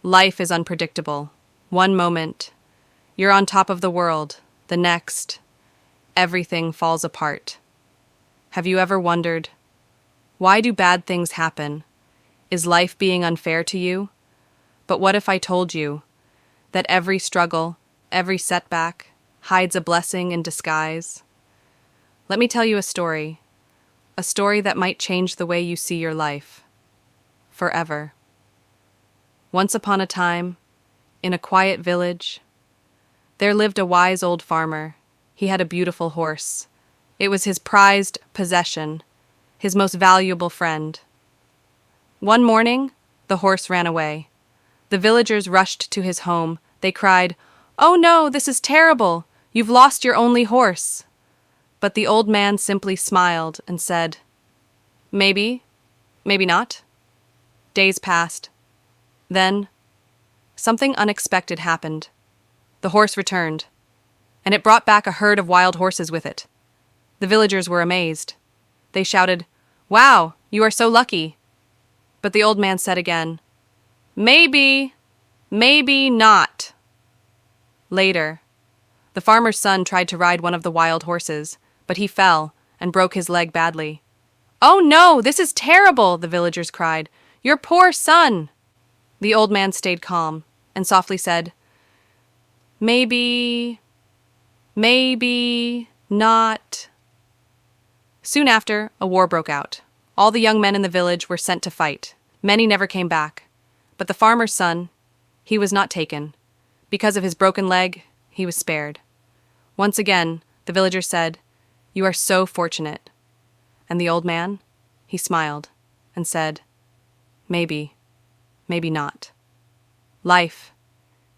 Life is unpredictable. One moment, you're on top of the world. The next, everything falls apart. Have you ever wondered, why do bad things happen? Is life being unfair to you? But what if I told you that every struggle, every setback, hides a blessing in disguise? Let me tell you a story that might change the way you see your life. Forever. Once upon a time, in a quiet village, there lived a wise old farmer. He had a beautiful horse. It was his prized possession, his most valuable friend. One morning, the horse ran away. The villagers rushed to his home. They cried, "Oh no, this is terrible! You've lost your only horse!" But the old man simply smiled and said, "Maybe, maybe not." Days passed. Then, something unexpected happened. The horse returned, and it brought back a herd of wild horses with it. The villagers were amazed. They shouted, "Wow, you are so lucky." But the old man said again, "Maybe, maybe not." Later, the farmer's son tried to ride one of the wild horses, but he fell and broke his leg badly. "Oh no, this is terrible," the villagers cried. "Your poor son." The old man stayed calm and softly said, "Maybe, maybe not." Soon after, a war broke out. All the young men in the village were sent to fight. Many never came back. But the farmer's son, he was not taken. Because of his broken leg, he was spared. Once again, the villagers said, "You are so fortunate." And the old man, he smiled and said, "Maybe, maybe not." Life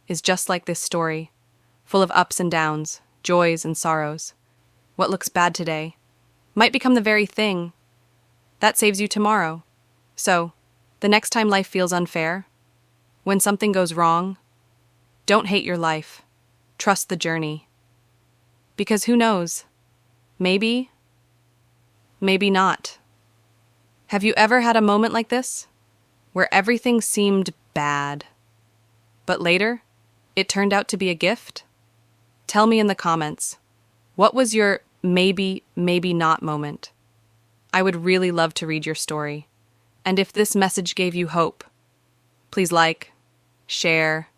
is just like this story, full of ups and downs, joys and sorrows. What looks bad today might become the very thing that saves you tomorrow. So, the next time life feels unfair, when something goes wrong, don't hate your life. Trust the journey. Because who knows? Maybe, maybe not. Have you ever had a moment like this, where everything seemed bad, but later it turned out to be a gift? Tell me in the comments, what was your maybe, maybe not moment? I would really love to read your story. And if this message gave you hope, please like, share,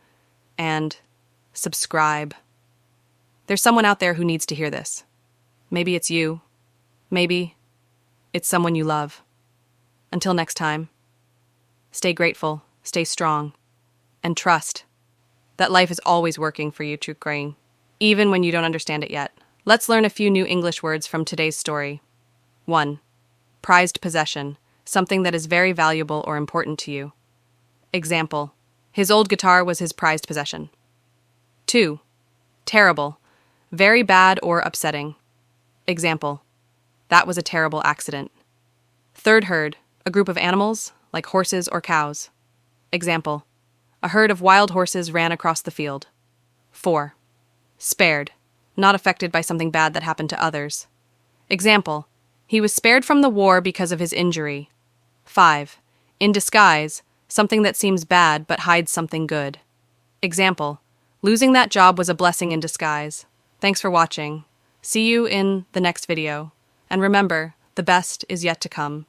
and subscribe. There's someone out there who needs to hear this. Maybe it's you. Maybe it's someone you love. Until next time, stay grateful, stay strong, and trust that life is always working for you to grow, even when you don't understand it yet. Let's learn a few new English words from today's story. 1. Prized possession, something that is very valuable or important to you. Example, his old guitar was his prized possession. 2. Terrible, very bad or upsetting. Example, that was a terrible accident. Third herd, a group of animals, like horses or cows. Example, a herd of wild horses ran across the field. 4. Spared, not affected by something bad that happened to others. Example, he was spared from the war because of his injury. 5. In disguise, something that seems bad but hides something good. Example, losing that job was a blessing in disguise. Thanks for watching. See you in the next video. And remember, the best is yet to come.